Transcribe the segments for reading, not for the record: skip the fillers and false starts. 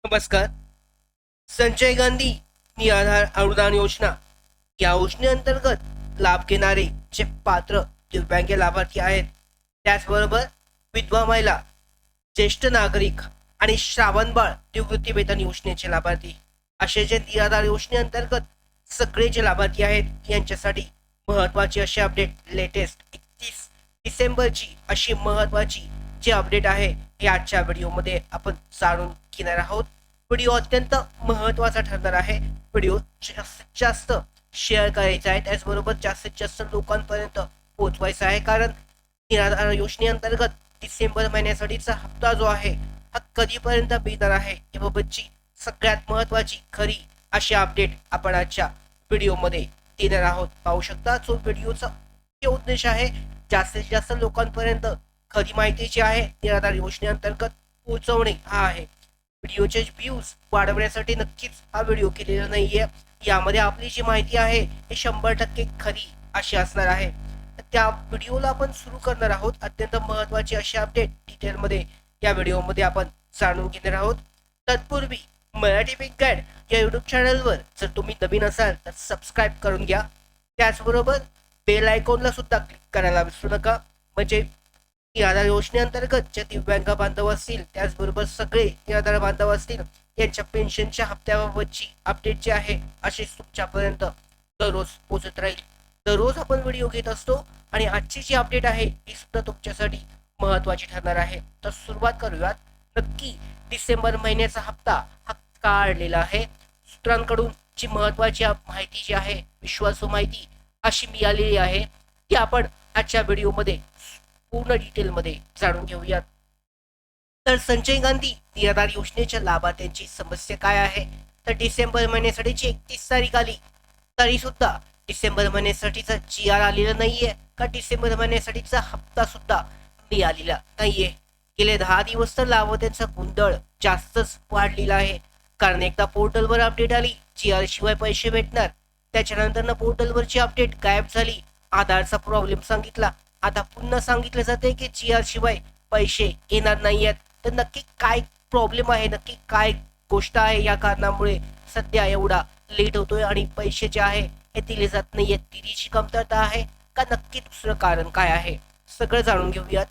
नमस्कार. संजय गांधी निराधार अनुदान योजना या योजनेअंतर्गत लाभ घेणारे जे पात्र दिव्यांग लाभार्थी आहेत, त्याचबरोबर विधवा महिला, ज्येष्ठ नागरिक आणि श्रावणबाळ निवृत्ती वेतन योजनेचे लाभार्थी असे जे निराधार योजनेअंतर्गत सगळे जे लाभार्थी आहेत यांच्यासाठी महत्वाची अशी अपडेट लेटेस्ट 31 डिसेंबरची अशी महत्वाची जी अपडेट आहे हे आजच्या व्हिडिओमध्ये आपण जाणून घेणार आहोत. व्हिडिओ अत्यंत महत्वाचा ठरणार आहे. व्हिडिओ जास्तीत जास्त शेअर करायचा आहे, त्याचबरोबर जास्तीत जास्त लोकांपर्यंत पोहोचवायचा आहे, कारण निराधार योजनेअंतर्गत डिसेंबर महिन्यासाठीचा हप्ता जो आहे हा कधीपर्यंत मिळणार आहे याबाबतची सगळ्यात महत्वाची खरी अशी अपडेट आपण आजच्या व्हिडिओमध्ये देणार आहोत. पाहू शकता जो व्हिडिओचा मुख्य उद्देश आहे जास्तीत जास्त लोकांपर्यंत खरी माहिती जी आहे निराधार योजनेअंतर्गत पोहोचवणे हा आहे. व्हिडिओचे व्ह्यूज वाढवण्यासाठी नक्कीच हा व्हिडिओ केलेला नाहीये. यामध्ये आपली जी माहिती आहे हे 100% खरी अशी असणार आहे. त्या व्हिडिओला आपण सुरू करणार आहोत. अत्यंत महत्वाची अशी अपडेट डिटेलमध्ये या व्हिडिओमध्ये आपण जाणून घेणार आहोत. तत्पूर्वी मराठी बिग गाईड या युट्यूब चॅनलवर जर तुम्ही नवीन असाल तर सबस्क्राईब करून घ्या. त्याचबरोबर बेल आयकॉनला सुद्धा क्लिक करायला विसरू नका, म्हणजे निराधार योजनेअंतर्गत जे दिव्यांग बांधव असतील, त्याचबरोबर सगळे निराधार बांधव असतील, यांच्या पेन्शनच्या हप्त्याबाबतची अपडेट जी आहे अशीच तुमच्यापर्यंत दररोज पोहोचत राहील. दररोज आपण व्हिडिओ घेत असतो आणि आजची जी अपडेट आहे ही सुद्धा तुमच्यासाठी महत्वाची ठरणार आहे. तर सुरुवात करूयात. नक्की डिसेंबर महिन्याचा हप्ता हा काढलेला आहे. सूत्रांकडून जी महत्वाची माहिती जी आहे, विश्वासू माहिती अशी मिळालेली आहे, ती आपण आजच्या व्हिडिओमध्ये पूर्ण डिटेलमध्ये जाणून घेऊयात. तर संजय गांधी निराधार योजनेच्या लाभार्थ्यांची समस्या काय आहे, तर डिसेंबर महिन्यासाठीची 31 तारीख आली तरी सुद्धा डिसेंबर महिन्यासाठीचा जी आर आलेला नाहीये का डिसेंबर महिन्यासाठीचा हप्ता सुद्धा मिळालेला नाहीये. गेले 10 दिवस तर लाभार्थ्यांचा गोंधळ जास्तच वाढलेला आहे, कारण एकदा पोर्टलवर अपडेट आली जी आर शिवाय पैसे भेटणार, त्याच्यानंतर पोर्टलवरची अपडेट गायब झाली. आधारचा प्रॉब्लेम सांगितला, आता पुन्हा सांगितलं जाते की जी आर शिवाय पैसे येणार नाहीयेत. तर नक्की काय प्रॉब्लेम आहे, नक्की काय गोष्ट आहे या कारणामुळे सध्या एवढा लेट होतोय आणि पैसे जे आहे हे दिले जात नाहीयेत? निधीची कमतरता आहे का नक्की दुसरं कारण काय आहे, सगळं जाणून घेऊयात.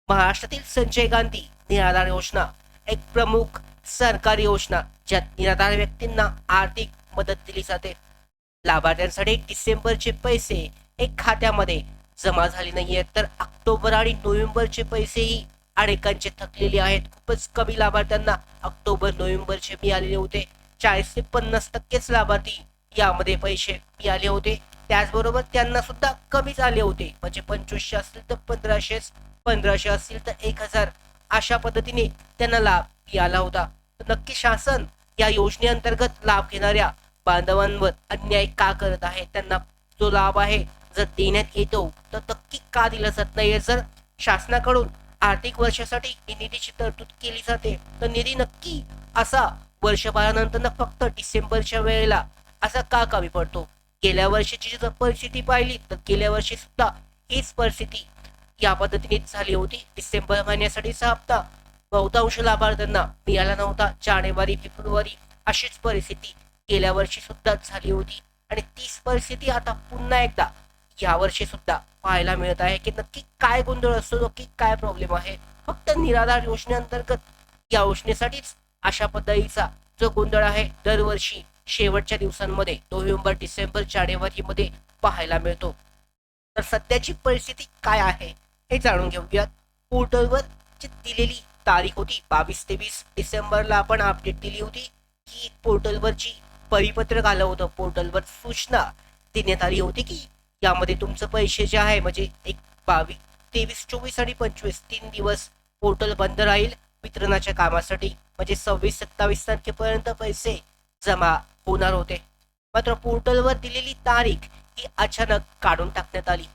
महाराष्ट्रातील संजय गांधी निराधार योजना एक प्रमुख सरकारी योजना ज्यात निराधार व्यक्तींना आर्थिक मदत दिली जाते. लाभार्थ्यांसाठी डिसेंबरचे पैसे एक खात्यामध्ये जमा झाले नाहीयेत, तर ऑक्टोबर आणि नोव्हेंबरचे पैसेही अनेकांचे थकलेले आहेत. खूपच कमी लाभार्थ्यांना ऑक्टोबर नोव्हेंबरचे मिळालेले होते. 40 ते 50% लाभार्थी यामध्ये पैसे मिळाले होते. त्याचबरोबर त्यांना सुद्धा कमीच आले होते, म्हणजे 2500 असतील तर 1500, 1500 असतील तर 1000 अशा पद्धतीने त्यांना लाभ मिळाला होता. तर नक्की शासन या योजनेअंतर्गत लाभ घेणाऱ्या बांधवांवर अन्याय का करत आहे? त्यांना जो लाभ आहे जर देण्यात येतो तर नक्की का दिला जात नाहीये? जर शासनाकडून आर्थिक वर्षासाठी निधीची तरतूद केली जाते तर निधी नक्की असा वर्षभरानंतर फक्त डिसेंबरच्या वेळेला असा का कमी पडतो? गेल्या वर्षीची जर परिस्थिती पाहिली तर गेल्या वर्षी सुद्धा हीच परिस्थिती या पद्धतीने झाली होती. डिसेंबर महिन्यासाठीचा हप्ता बहुतांश लाभार्थ्यांना मिळाला नव्हता. जानेवारी फेब्रुवारी अशीच परिस्थिती गेल्या वर्षी सुद्धा झाली होती आणि तीच परिस्थिती आता पुन्हा एकदा यावर्षी सुद्धा पाहायला मिळत आहे की नक्की काय गोंधळ असतो, नक्की काय प्रॉब्लेम आहे. फक्त निराधार योजनेअंतर्गत या योजनेसाठीच अशा पद्धतीचा जो गोंधळ आहे दरवर्षी शेवटच्या दिवसांमध्ये नोव्हेंबर, डिसेंबर, जानेवारीमध्ये पाहायला मिळतो. तर सध्याची परिस्थिती काय आहे हे जाणून घेऊयात. पोर्टलवर जी दिलेली तारीख होती 22-23 डिसेंबरला आपण अपडेट दिली होती की पोर्टलवरची परिपत्रक आलं होतं, पोर्टलवर सूचना देण्यात आली होती की यामध्ये तुमचं पैसे जे आहे, म्हणजे एक 22, 23, 24 आणि 25 3 दिवस पोर्टल बंद राहील वितरणाच्या कामासाठी, म्हणजे 26-27 तारखेपर्यंत पैसे जमा होणार होते. मात्र पोर्टलवर दिलेली तारीख ही अचानक काढून टाकण्यात आली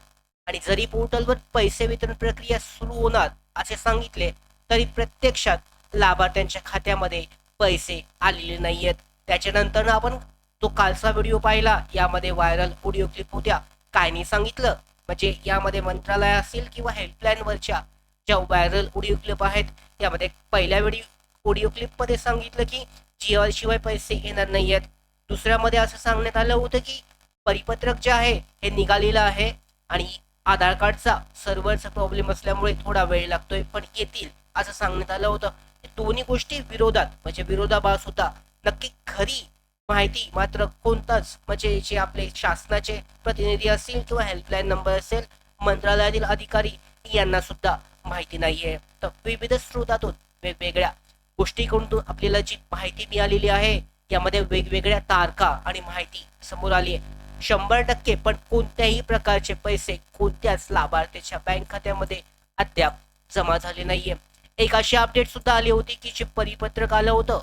आणि जरी पोर्टलवर पैसे वितरण प्रक्रिया सुरू होणार असे सांगितले तरी प्रत्यक्षात लाभार्थ्यांच्या खात्यामध्ये पैसे आलेले नाहीयेत. त्याच्यानंतर आपण तो कालचा व्हिडिओ पाहिला, यामध्ये व्हायरल ऑडिओ क्लिप होत्या. काय नाही सांगितलं, म्हणजे यामध्ये मंत्रालय असेल किंवा हेल्पलाईनवरच्या ज्या व्हायरल ऑडिओ क्लिप आहेत यामध्ये पहिल्या व्हिडिओ ऑडिओ क्लिपमध्ये सांगितलं की जी शिवाय पैसे येणार नाही आहेत. दुसऱ्यामध्ये असं सांगण्यात आलं होतं की परिपत्रक जे आहे हे निघालेलं आहे आणि आधार कार्डचा सर्व्हरचा प्रॉब्लेम असल्यामुळे थोडा वेळ लागतोय, पण येतील असं सांगण्यात आलं होतं. दोन्ही गोष्टी विरोधात म्हणजे विरोधाभास होता. नक्की खरी माहिती मात्र कोणताच म्हणजे जे आपले शासनाचे प्रतिनिधी असतील किंवा हेल्पलाईन नंबर असेल, मंत्रालयातील अधिकारी यांना सुद्धा माहिती नाहीये. तर विविध स्रोतातून वेगवेगळ्या गोष्टीकडून आपल्याला जी माहिती मिळालेली आहे यामध्ये वेगवेगळ्या तारखा आणि माहिती समोर आली आहे. 100% पण कोणत्याही प्रकारचे पैसे कोणत्याच लाभार्थ्याच्या बँक खात्यामध्ये अद्याप जमा झाले नाहीये. एक अशी अपडेट सुद्धा आली होती की जे परिपत्रक आलं होतं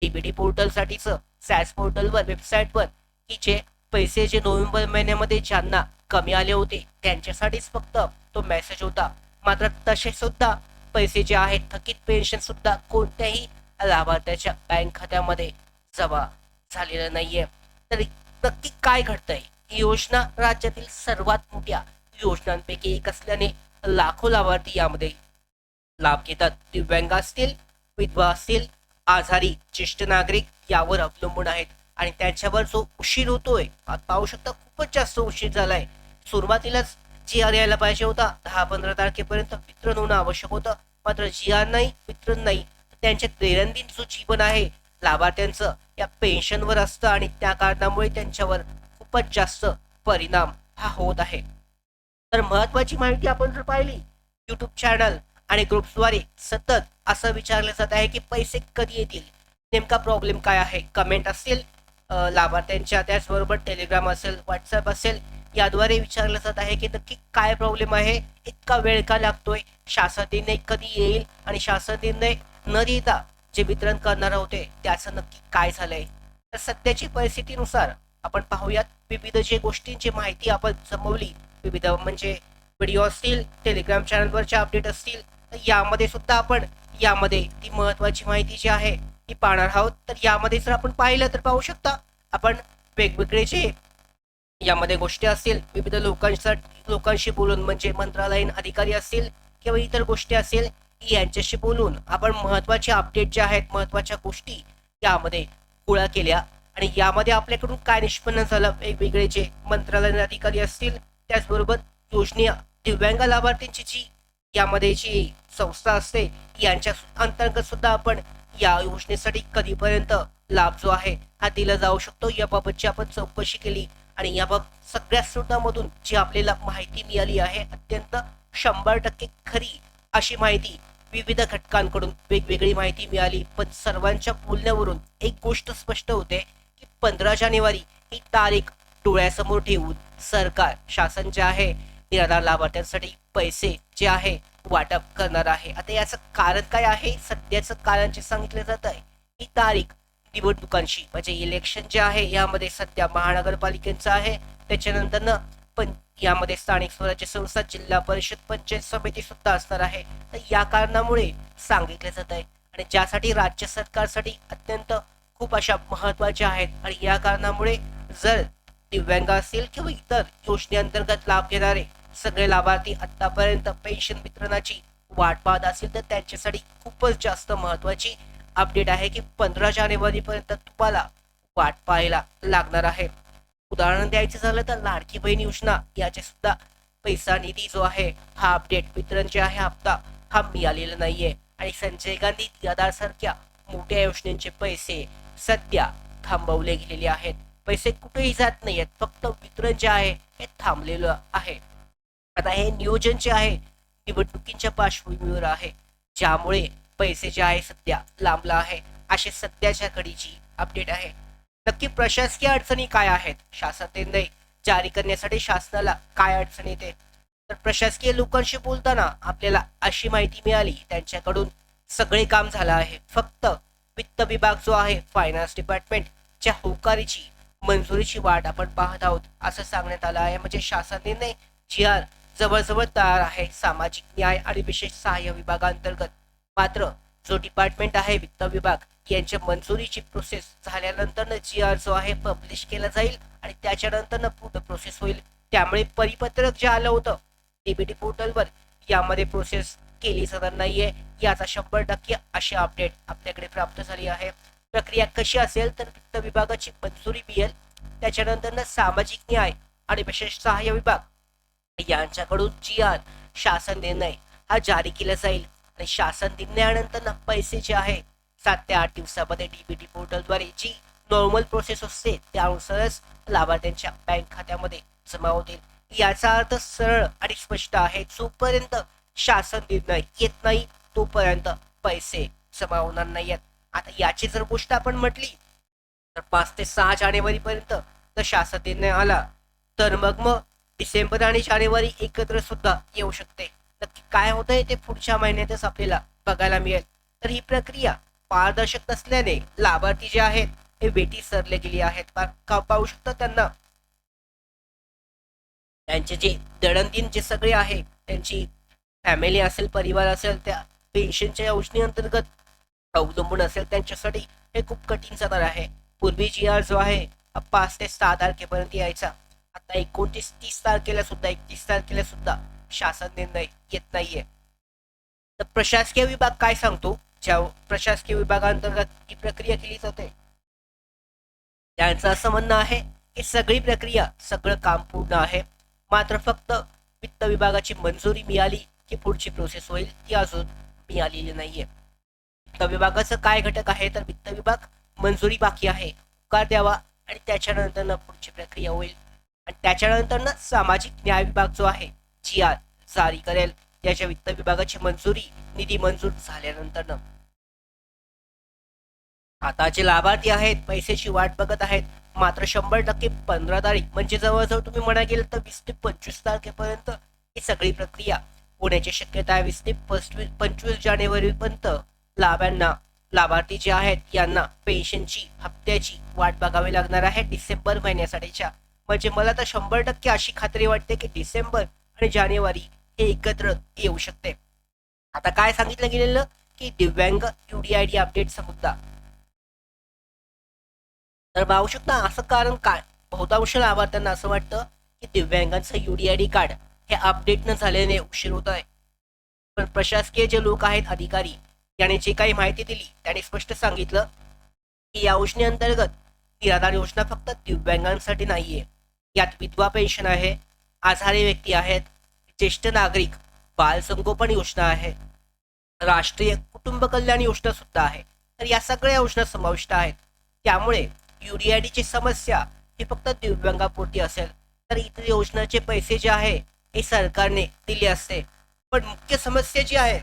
डीबीटी पोर्टल साठीचं सॅस पोर्टलवर वेबसाईटवर, की जे पैसे जे नोव्हेंबर महिन्यामध्ये ज्यांना कमी आले होते त्यांच्यासाठीच फक्त तो मेसेज होता. मात्र तसे सुद्धा पैसे जे आहेत थकीत पेन्शन सुद्धा कोणत्याही लाभार्थ्याच्या बँक खात्यामध्ये जमा झालेलं नाहीये. तर नक्की काय घडतंय? ही योजना राज्यातील सर्वात मोठ्या योजनांपैकी एक असल्याने लाखो लाभार्थी यामध्ये लाभ घेतात. दिव्यांग असतील, विधवा असतील, आजारी, ज्येष्ठ नागरिक यावर अवलंबून आहेत आणि त्यांच्यावर जो उशीर होतोय पाहू शकता खूपच जास्त उशीर झालाय. सुरुवातीलाच जी आर यायला पाहिजे होता 10-15 तारखेपर्यंत वितरण होणं आवश्यक होतं, मात्र जी आर नाही, वितरण नाही. त्यांचे दैनंदिन जो जीवन आहे लाभार्थ्यांचं या पेन्शनवर असतं आणि त्या कारणामुळे त्यांच्यावर खूपच जास्त परिणाम हा होत आहे. तर महत्वाची माहिती आपण जर पाहिली युट्यूब चॅनल आणि ग्रुप्सद्वारे सतत असं विचारलं जात आहे की पैसे कधी येतील, नेमका प्रॉब्लेम काय आहे. कमेंट असतील लाभार्थ्यांच्या, त्याचबरोबर टेलिग्राम असेल, व्हॉट्सअप असेल, याद्वारे विचारलं जात आहे की नक्की काय प्रॉब्लेम आहे, इतका वेळ का लागतोय, शासन निर्णय कधी येईल आणि शासन निर्णय न देता जे वितरण करणार होते त्याचं नक्की काय झालंय. तर सध्याची परिस्थितीनुसार आपण पाहूयात विविध जे गोष्टींची माहिती आपण जमवली, विविध म्हणजे व्हिडिओ असतील, टेलिग्राम चॅनलवरच्या अपडेट असतील, तर यामध्ये सुद्धा आपण यामध्ये ती महत्वाची माहिती जी आहे ती पाहणार आहोत. तर यामध्ये जर आपण पाहिलं तर पाहू शकता आपण वेगवेगळे जे यामध्ये गोष्टी असतील, विविध लोकांशी बोलून म्हणजे मंत्रालयीन अधिकारी असतील किंवा इतर गोष्टी असेल यांच्याशी बोलून आपण महत्वाचे अपडेट जे आहेत, महत्वाच्या गोष्टी यामध्ये गोळा केल्या आणि यामध्ये आपल्याकडून काय निष्पन्न झालं, वेगवेगळे जे मंत्रालयीन अधिकारी असतील, त्याचबरोबर योजने दिव्यांग लाभार्थींची जी यामध्ये जी संस्था असते यांच्या अंतर्गत सुद्धा आपण या योजनेसाठी कधीपर्यंत लाभ जो आहे हा दिला जाऊ शकतो याबाबतची आपण चौकशी केली आणि याबाबत सगळ्या स्रोतांमधून जी आपल्याला माहिती मिळाली आहे अत्यंत 100% खरी अशी माहिती विविध घटकांकडून वेगवेगळी माहिती मिळाली. पण सर्वांच्या बोलण्यावरून एक गोष्ट स्पष्ट होते की 15 जानेवारी ही तारीख डोळ्यासमोर ठेवून सरकार शासन जे आहे निराधार लाभार्थ्यांसाठी पैसे जे आहे वाटप करणार आहे. आता याचं कारण काय आहे, सध्याचं कारण जे सांगितलं जात आहे ही तारीख निवडणुकांशी म्हणजे इलेक्शन जे आहे यामध्ये सध्या महानगरपालिकेचं आहे, त्याच्यानंतर पण यामध्ये स्थानिक स्वराज्य संस्था, जिल्हा परिषद, पंचायत समिती सुद्धा असणार आहे. तर या कारणामुळे सांगितले जात आहे आणि ज्यासाठी राज्य सरकारसाठी अत्यंत खूप अशा महत्वाच्या आहेत आणि या कारणामुळे जर दिव्यांग असतील किंवा इतर योजनेअंतर्गत लाभ घेणारे सगळे लाभार्थी आतापर्यंत पेन्शन वितरणाची वाट पाहत असतील तर त्यांच्यासाठी खूपच जास्त महत्वाची अपडेट आहे की 15 जानेवारी पर्यंत तुम्हाला वाट पाहायला लागणार आहे. उदाहरण द्यायचं झालं तर लाडकी बहीण योजना याचे सुद्धा पैसा निधी जो आहे हा अपडेट वितरण जे आहे हप्ता हा मिळालेला नाहीये आणि संजय गांधी निराधार सारख्या मोठ्या योजनेचे पैसे सध्या थांबवले गेलेले आहेत. पैसे कुठेही जात नाहीयेत, फक्त वितरण जे आहे हे थांबलेलं आहे. आता हे नियोजन जे आहे निवडणुकीच्या पार्श्वभूमीवर आहे, ज्यामुळे पैसे जे आहे सध्या लांबला आहे, असे सध्याच्या घडीची अपडेट आहे. नक्की प्रशासकीय अडचणी काय आहेत, शासन निर्णय जारी करण्यासाठी शासनाला काय अडचण येते, तर प्रशासकीय लोकांशी बोलताना आपल्याला अशी माहिती मिळाली त्यांच्याकडून सगळे काम झालं आहे, फक्त वित्त विभाग जो आहे फायनान्स डिपार्टमेंटच्या होकारीची मंजुरीची वाट आपण पाहत आहोत असं सांगण्यात आलं आहे. म्हणजे शासन निर्णय जी आर जवळजवळ तयार आहे सामाजिक न्याय आणि विशेष सहाय्य विभागांतर्गत. मात्र जो डिपार्टमेंट आहे वित्त विभाग यांच्या मंजुरीची प्रोसेस झाल्यानंतर जी आर जो आहे पब्लिश केला जाईल आणि त्याच्यानंतर पुढे प्रोसेस होईल. त्यामुळे परिपत्रक जे आलं होतं डीबीटी पोर्टलवर यामध्ये प्रोसेस केली जाणार नाहीये याचा 100% अशी अपडेट आपल्याकडे प्राप्त झाली आहे. प्रक्रिया कशी असेल तर वित्त विभागाची मंजुरी मिळेल, त्याच्यानंतर सामाजिक न्याय आणि विशेष सहाय्य विभाग यांच्याकडून जी आर शासन निर्णय हा जारी केला जाईल आणि शासन निर्णयानंतर पैसे जे आहे 7 ते 8 दिवसामध्ये डीबीटी पोर्टलद्वारे जी नॉर्मल प्रोसेस असते त्यानुसारच लाभार्थ्यांच्या बँक खात्यामध्ये जमा होतील. याचा अर्थ सरळ आणि स्पष्ट आहे, जोपर्यंत शासन निर्णय येत नाही तोपर्यंत पैसे जमा होणार नाहीयेत. आता याची जर गोष्ट आपण म्हटली तर 5 ते 6 जानेवारी पर्यंत जर शासन निर्णय आला तर मग डिसेंबर आणि जानेवारी एकत्र सुद्धा येऊ शकते. नक्की काय होतंय ते पुढच्या महिन्यातच आपल्याला बघायला मिळेल. तर ही प्रक्रिया पारदर्शक नसल्याने लाभार्थी जे आहेत हे वेठी सरले गेले आहेत. पाहू शकता त्यांना त्यांचे जे दैनंदिन जे सगळे आहे त्यांची फॅमिली असेल, परिवार असेल, त्या पेन्शनच्या योजनेअंतर्गत अवलंबून असेल त्यांच्यासाठी हे खूप कठीण जाणार आहे. पूर्वी जी आर जो आहे 5 ते 6 तारखेपर्यंत यायचा, आता 29-30 तारखेला सुद्धा 31 तारखेला सुद्धा शासन निर्णय येत नाहीये. तर प्रशासकीय विभाग काय सांगतो, ज्या प्रशासकीय विभागांतर्गत ही प्रक्रिया केली जाते त्यांचं असं म्हणणं आहे की सगळी प्रक्रिया सगळं काम पूर्ण आहे, मात्र फक्त वित्त विभागाची मंजुरी मिळाली की पुढची प्रोसेस होईल ती अजून मिळालेली नाहीये. वित्त विभागाचं काय घटक आहे तर वित्त विभाग मंजुरी बाकी आहे, होकार द्यावा आणि त्याच्यानंतर पुढची प्रक्रिया होईल आणि त्याच्यानंतर सामाजिक न्याय विभाग जो आहे जी आर जारी करेल. याच्या वित्त विभागाची मंजुरी निधी मंजूर झाल्यानंतर आता जे लाभार्थी आहेत पैशाची वाट बघत आहेत, मात्र 100% 15 तारीख म्हणजे जवळजवळ तुम्ही म्हणा गेलं तर 20 ते 25 तारखेपर्यंत ही सगळी प्रक्रिया होण्याची शक्यता आहे. 20 ते 25 जानेवारी पर्यंत लाभार्थी जे आहेत यांना पेन्शनची हप्त्याची वाट बघावी लागणार आहे डिसेंबर महिन्यासाठीच्या. म्हणजे मला तर 100% अशी खात्री वाटते की डिसेंबर आणि जानेवारी हे एकत्र येऊ शकते. आता काय सांगितलं गेलेलं की दिव्यांग UDID अपडेटचा मुद्दा, तर पाहू शकता असं कारण काय, बहुतांश लाभार्थ्यांना असं वाटतं की दिव्यांगांचं UDID कार्ड हे अपडेट न झाल्याने उशीर होत आहे. पण प्रशासकीय जे लोक आहेत अधिकारी यांनी जे काही माहिती दिली त्यांनी स्पष्ट सांगितलं की या योजनेअंतर्गत निराधार योजना फक्त दिव्यांगांसाठी नाहीये. यात विधवा पेन्शन आहे, आजारी व्यक्ती आहेत, ज्येष्ठ नागरिक बाल संगोपन योजना आहे, राष्ट्रीय कुटुंब कल्याण योजना सुद्धा आहे. तर या सगळ्या योजना समाविष्ट आहेत. त्यामुळे UDID ची समस्या ही फक्त दिव्यांगापुरती असेल तर इतर योजनाचे पैसे जे आहे हे सरकारने दिले असते, पण मुख्य समस्या जी आहे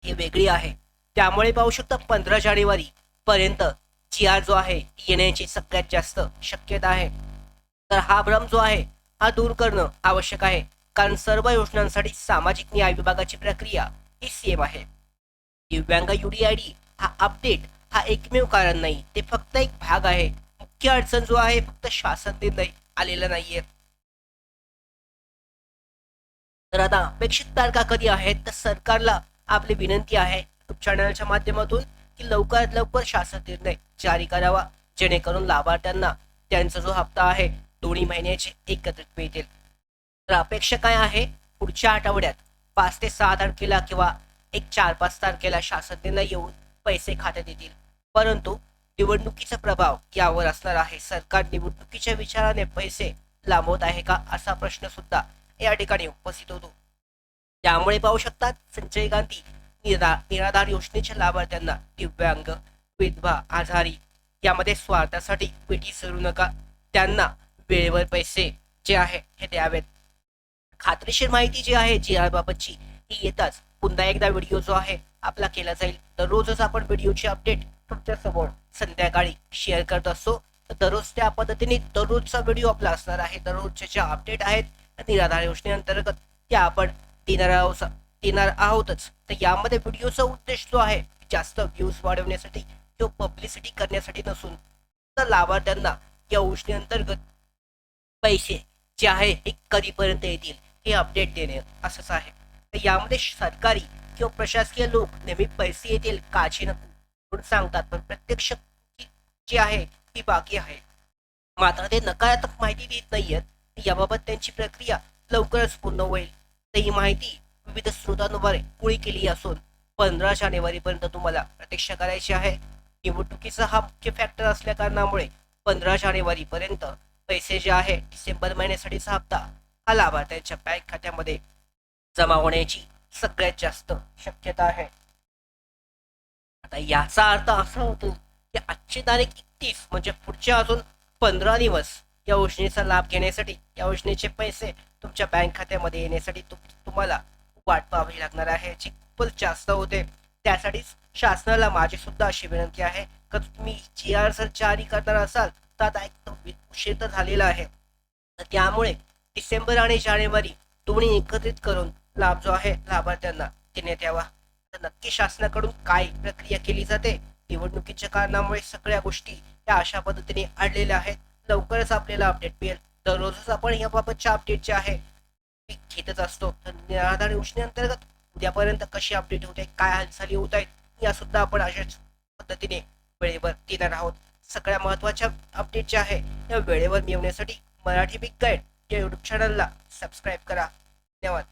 ही वेगळी आहे. त्यामुळे पाहू शकता 15 जानेवारी पर्यंत जी आर जो आहे येण्याची सगळ्यात जास्त शक्यता आहे. तर हा भ्रम जो आहे हा दूर करणं आवश्यक आहे, कारण सर्व योजनांसाठी सामाजिक न्याय विभागाची प्रक्रिया ही सेम आहे. दिव्यांग UDID हा अपडेट हा एकमेव कारण नाही, ते फक्त एक भाग आहे. मुख्य अडचण जो आहे फक्त शासन निर्णय आलेला नाहीये. तर आता अपेक्षित तारखा कधी आहेत तर सरकारला आपली विनंती आहे युट्यूब चॅनलच्या माध्यमातून की लवकरात लवकर शासन निर्णय जारी करावा, जेणेकरून लाभार्थ्यांना त्यांचा जो हप्ता आहे दोन्ही महिन्याचे एकत्रित मिळतील. तर अपेक्षा काय आहे, पुढच्या आठवड्यात 5 ते 6 तारखेला किंवा 4-5 तारखेला शासन निर्णय येऊन पैसे खात्यात येतील. परंतु निवडणुकीचा प्रभाव यावर असणार आहे. सरकार निवडणुकीच्या विचाराने पैसे लांबवत आहे का असा प्रश्न सुद्धा या ठिकाणी उपस्थित होतो. त्यामुळे पाहू शकतात संजय गांधी निराधार योजनेच्या लाभार्थ्यांना दिव्यांग, विधवा, आजारी यामध्ये स्वार्थासाठी पेटी सरू नका, त्यांना वेळेवर पैसे जे आहे हे द्यावेत. खात्रीशीर माहिती जी आहे जी आर बाबतची ही येताच पुन्हा एकदा व्हिडिओ जो आहे आपला केला जाईल. दररोजच आपण व्हिडिओची अपडेट तुमच्यासमोर संध्याकाळी शेअर करत असतो. तर दररोज त्या पद्धतीने दररोजचा व्हिडिओ आपला असणार आहे. दररोजच्या ज्या अपडेट आहेत निराधार योजनेअंतर्गत त्या आपण देणार आहोतच. तर यामध्ये व्हिडिओचा उद्देश जो आहे जास्त व्ह्यूज वाढवण्यासाठी किंवा पब्लिसिटी करण्यासाठी नसून तर लाभार्थ्यांना या योजनेअंतर्गत पैसे जे आहे हे कधीपर्यंत येतील हे अपडेट देणे असंच आहे. तर यामध्ये सरकारी किंवा प्रशासकीय लोक नेहमी पैसे येतील काळजी नको म्हणून सांगतात, पण प्रत्यक्ष जी आहे ती बाकी आहे. मात्र ते नकारात्मक माहिती देत नाहीयेत. याबाबत त्यांची प्रक्रिया लवकरच पूर्ण होईल. तर ही माहिती विविध स्रोतांद्वारे गोळी केली असून 15 जानेवारी पर्यंत तुम्हाला प्रतीक्षा करायची आहे. निवडणुकीचा हा मुख्य फॅक्टर असल्या कारणामुळे 15 जानेवारी पर्यंत पैसे जे आहे डिसेंबर महिन्यासाठीचा हप्ता हा लाभार्थ्यांच्या बँक खात्यामध्ये जमा होण्याची सगळ्यात जास्त शक्यता आहे. आता याचा अर्थ असा होतो की आजची तारीख 31 म्हणजे पुढच्या अजून 15 दिवस या योजनेचा लाभ घेण्यासाठी या योजनेचे पैसे तुमच्या बँक खात्यामध्ये येण्यासाठी तुम्हाला वाट पाहावी लागणार आहे, जी खूपच जास्त होते. त्यासाठीच शासनाला माझी सुद्धा अशी विनंती आहे की तुम्ही GR जर जारी करणार असाल तर आता एक उशीर तर झालेला आहे, तर त्यामुळे डिसेंबर आणि जानेवारी दोन्ही एकत्रित करून लाभ जो आहे लाभार्थ्यांना देण्यात यावा. तर नक्की शासनाकडून काय प्रक्रिया केली जाते, निवडणुकीच्या कारणामुळे सगळ्या गोष्टी या अशा पद्धतीने अडलेल्या आहेत. लवकरच आपल्याला अपडेट मिळेल. दररोजच आपण याबाबतच्या अपडेट जे आहे मी घेतच असतो. तर निराधार योजनेअंतर्गत उद्यापर्यंत कशी अपडेट होते, काय हालचाली होत आहेत, या सुद्धा आपण अशाच पद्धतीने वेळेवर देणार आहोत. सगळ्या महत्त्वाच्या अपडेट जे आहे या वेळेवर मिळवण्यासाठी मराठी बिग गाईड या युट्यूब चॅनलला सबस्क्राईब करा. धन्यवाद.